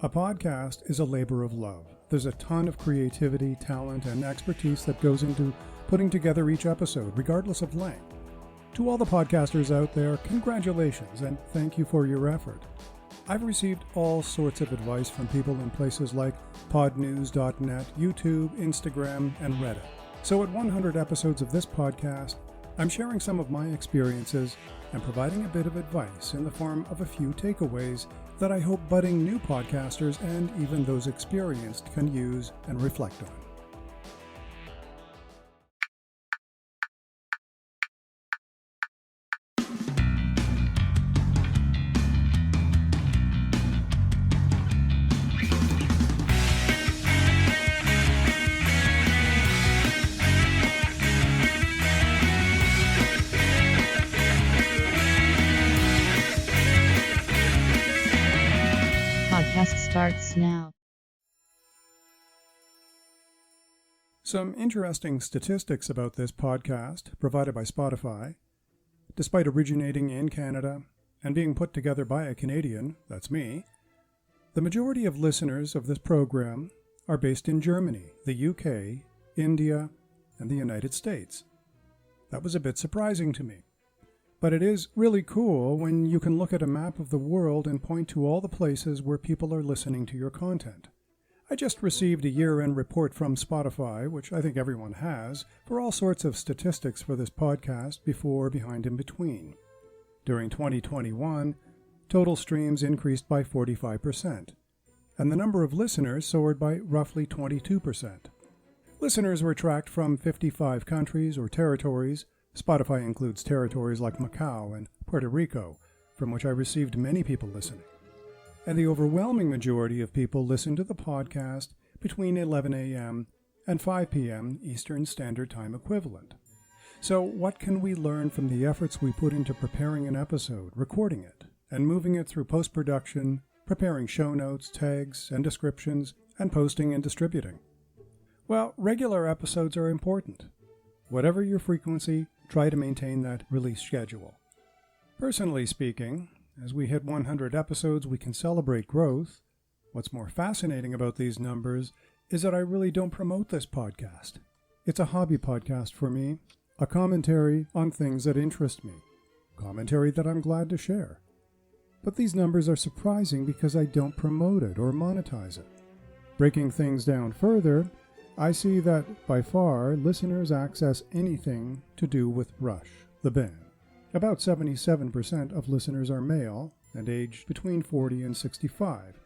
A podcast is a labor of love. There's a ton of creativity, talent, and expertise that goes into putting together each episode, regardless of length. To all the podcasters out there, congratulations and thank you for your effort. I've received all sorts of advice from people in places like podnews.net, YouTube, Instagram, and Reddit. So at 100 episodes of this podcast, I'm sharing some of my experiences and providing a bit of advice in the form of a few takeaways that I hope budding new podcasters and even those experienced can use and reflect on. Podcast starts now. Some interesting statistics about this podcast provided by Spotify. Despite originating in Canada and being put together by a Canadian, that's me, the majority of listeners of this program are based in Germany, the UK, India, and the United States. That was a bit surprising to me. But it is really cool when you can look at a map of the world and point to all the places where people are listening to your content. I just received a year-end report from Spotify, which I think everyone has, for all sorts of statistics for this podcast, before, behind, and between. During 2021, total streams increased by 45%, and the number of listeners soared by roughly 22%. Listeners were tracked from 55 countries or territories. Spotify includes territories like Macau and Puerto Rico, from which I received many people listening. And the overwhelming majority of people listen to the podcast between 11 a.m. and 5 p.m. Eastern Standard Time equivalent. So what can we learn from the efforts we put into preparing an episode, recording it, and moving it through post-production, preparing show notes, tags, and descriptions, and posting and distributing? Well, regular episodes are important. Whatever your frequency, try to maintain that release schedule. Personally speaking, as we hit 100 episodes, we can celebrate growth. What's more fascinating about these numbers is that I really don't promote this podcast. It's a hobby podcast for me, a commentary on things that interest me, commentary that I'm glad to share. But these numbers are surprising because I don't promote it or monetize it. Breaking things down further, I see that, by far, listeners access anything to do with Rush, the band. About 77% of listeners are male and aged between 40 and 65.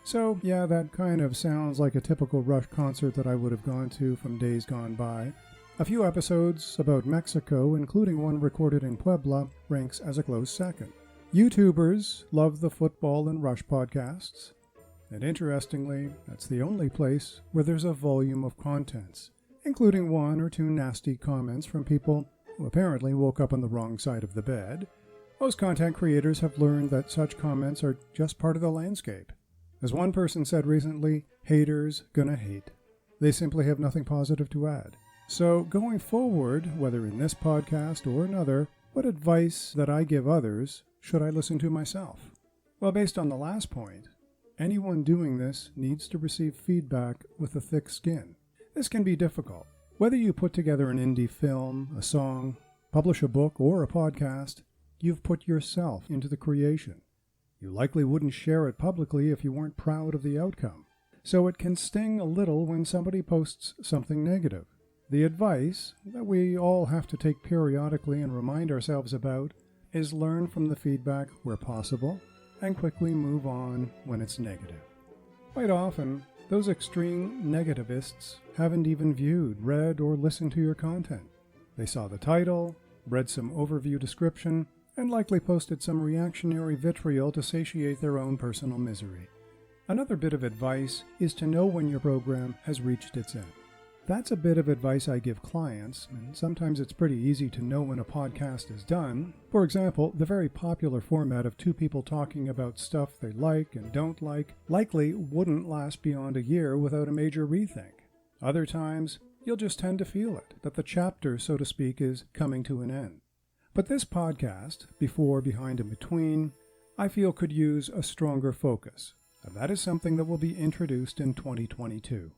So, yeah, that kind of sounds like a typical Rush concert that I would have gone to from days gone by. A few episodes about Mexico, including one recorded in Puebla, ranks as a close second. YouTubers love the football and Rush podcasts. And interestingly, that's the only place where there's a volume of contents, including one or two nasty comments from people who apparently woke up on the wrong side of the bed. Most content creators have learned that such comments are just part of the landscape. As one person said recently, haters gonna hate. They simply have nothing positive to add. So going forward, whether in this podcast or another, what advice that I give others should I listen to myself? Well, based on the last point, anyone doing this needs to receive feedback with a thick skin. This can be difficult. Whether you put together an indie film, a song, publish a book, or a podcast, you've put yourself into the creation. You likely wouldn't share it publicly if you weren't proud of the outcome. So it can sting a little when somebody posts something negative. The advice that we all have to take periodically and remind ourselves about is learn from the feedback where possible, and quickly move on when it's negative. Quite often, those extreme negativists haven't even viewed, read, or listened to your content. They saw the title, read some overview description, and likely posted some reactionary vitriol to satiate their own personal misery. Another bit of advice is to know when your program has reached its end. That's a bit of advice I give clients, and sometimes it's pretty easy to know when a podcast is done. For example, the very popular format of two people talking about stuff they like and don't like likely wouldn't last beyond a year without a major rethink. Other times, you'll just tend to feel it, that the chapter, so to speak, is coming to an end. But this podcast, Before, Behind, and Between, I feel could use a stronger focus, and that is something that will be introduced in 2022.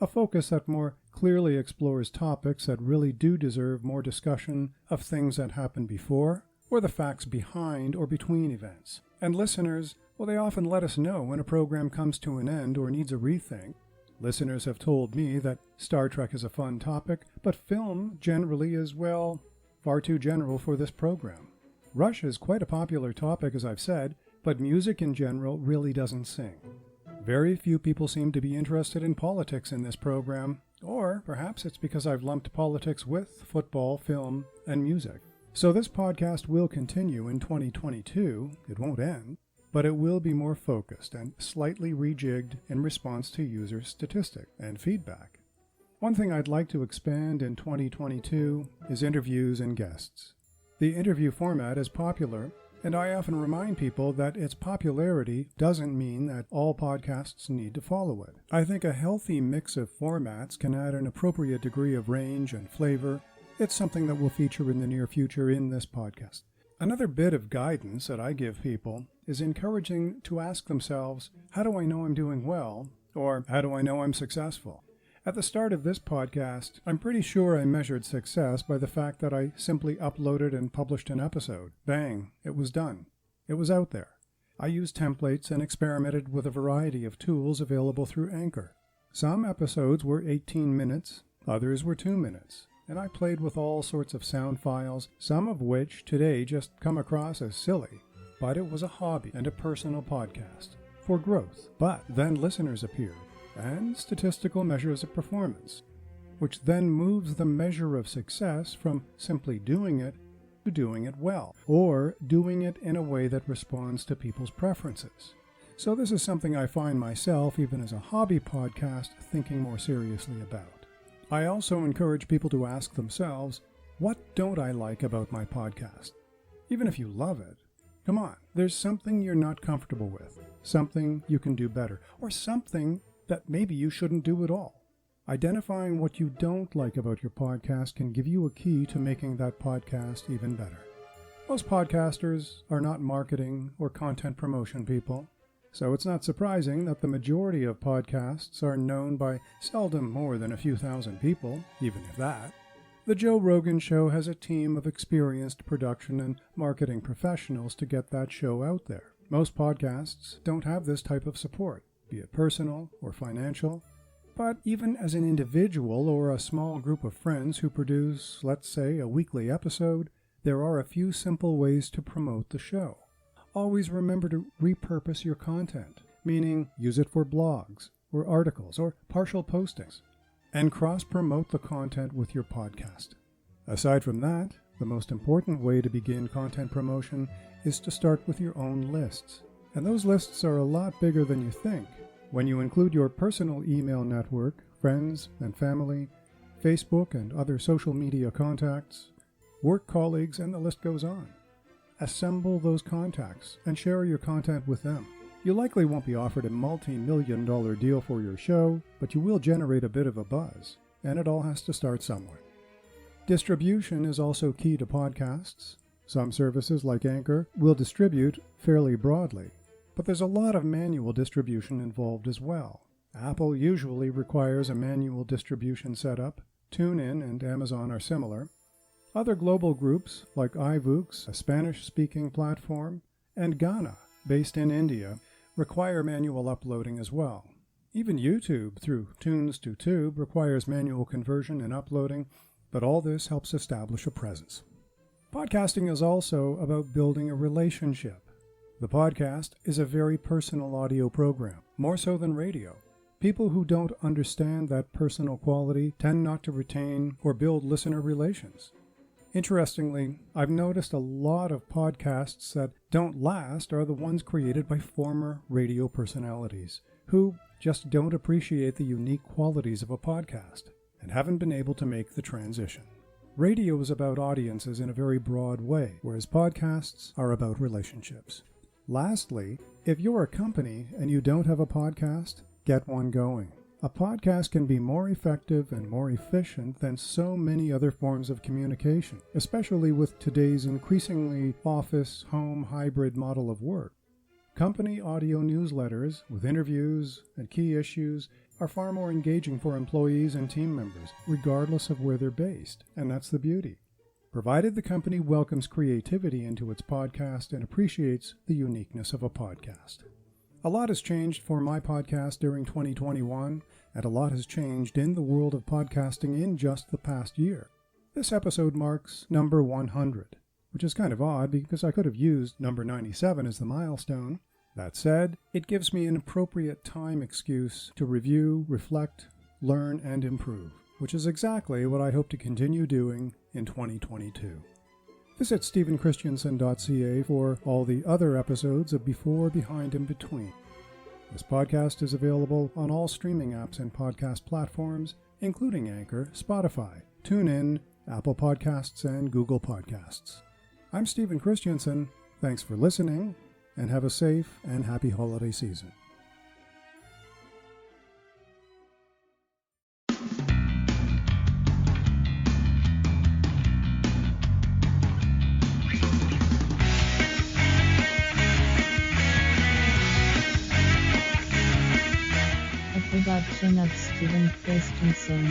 A focus that more clearly explores topics that really do deserve more discussion of things that happened before, or the facts behind or between events. And listeners, well, they often let us know when a program comes to an end or needs a rethink. Listeners have told me that Star Trek is a fun topic, but film generally is, well, far too general for this program. Rush is quite a popular topic, as I've said, but music in general really doesn't sing. Very few people seem to be interested in politics in this program, or perhaps it's because I've lumped politics with football, film, and music. So this podcast will continue in 2022, it won't end, but it will be more focused and slightly rejigged in response to user statistics and feedback. One thing I'd like to expand in 2022 is interviews and guests. The interview format is popular, and I often remind people that its popularity doesn't mean that all podcasts need to follow it. I think a healthy mix of formats can add an appropriate degree of range and flavor. It's something that will feature in the near future in this podcast. Another bit of guidance that I give people is encouraging to ask themselves, how do I know I'm doing well? Or how do I know I'm successful? At the start of this podcast, I'm pretty sure I measured success by the fact that I simply uploaded and published an episode. Bang, it was done. It was out there. I used templates and experimented with a variety of tools available through Anchor. Some episodes were 18 minutes, others were 2 minutes, and I played with all sorts of sound files, some of which today just come across as silly. But it was a hobby and a personal podcast for growth. But then listeners appeared, and statistical measures of performance, which then moves the measure of success from simply doing it to doing it well, or doing it in a way that responds to people's preferences. So this is something I find myself, even as a hobby podcast, thinking more seriously about. I also encourage people to ask themselves, what don't I like about my podcast? Even if you love it, come on, there's something you're not comfortable with, something you can do better, or something that maybe you shouldn't do at all. Identifying what you don't like about your podcast can give you a key to making that podcast even better. Most podcasters are not marketing or content promotion people, so it's not surprising that the majority of podcasts are known by seldom more than a few thousand people, even if that. The Joe Rogan Show has a team of experienced production and marketing professionals to get that show out there. Most podcasts don't have this type of support, be it personal or financial. But even as an individual or a small group of friends who produce, let's say, a weekly episode, there are a few simple ways to promote the show. Always remember to repurpose your content, meaning use it for blogs or articles or partial postings, and cross-promote the content with your podcast. Aside from that, the most important way to begin content promotion is to start with your own lists. And those lists are a lot bigger than you think. When you include your personal email network, friends and family, Facebook and other social media contacts, work colleagues, and the list goes on. Assemble those contacts and share your content with them. You likely won't be offered a multi-million-dollar deal for your show, but you will generate a bit of a buzz, and it all has to start somewhere. Distribution is also key to podcasts. Some services like Anchor will distribute fairly broadly, but there's a lot of manual distribution involved as well. Apple usually requires a manual distribution setup. TuneIn and Amazon are similar. Other global groups like iVoox, a Spanish-speaking platform, and Ghana, based in India, require manual uploading as well. Even YouTube, through Tunes to Tube, requires manual conversion and uploading, but all this helps establish a presence. Podcasting is also about building a relationship. The podcast is a very personal audio program, more so than radio. People who don't understand that personal quality tend not to retain or build listener relations. Interestingly, I've noticed a lot of podcasts that don't last are the ones created by former radio personalities who just don't appreciate the unique qualities of a podcast and haven't been able to make the transition. Radio is about audiences in a very broad way, whereas podcasts are about relationships. Lastly, if you're a company and you don't have a podcast, get one going. A podcast can be more effective and more efficient than so many other forms of communication, especially with today's increasingly office, home, hybrid model of work. Company audio newsletters with interviews and key issues are far more engaging for employees and team members, regardless of where they're based, and that's the beauty. Provided the company welcomes creativity into its podcast and appreciates the uniqueness of a podcast. A lot has changed for my podcast during 2021, and a lot has changed in the world of podcasting in just the past year. This episode marks number 100, which is kind of odd because I could have used number 97 as the milestone. That said, it gives me an appropriate time excuse to review, reflect, learn, and improve, which is exactly what I hope to continue doing in 2022. Visit stephenchristiansen.ca for all the other episodes of Before, Behind, and Between. This podcast is available on all streaming apps and podcast platforms, including Anchor, Spotify, TuneIn, Apple Podcasts, and Google Podcasts. I'm Stephen Christiansen. Thanks for listening, and have a safe and happy holiday season. A production of Stephen Christensen.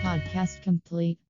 Podcast complete.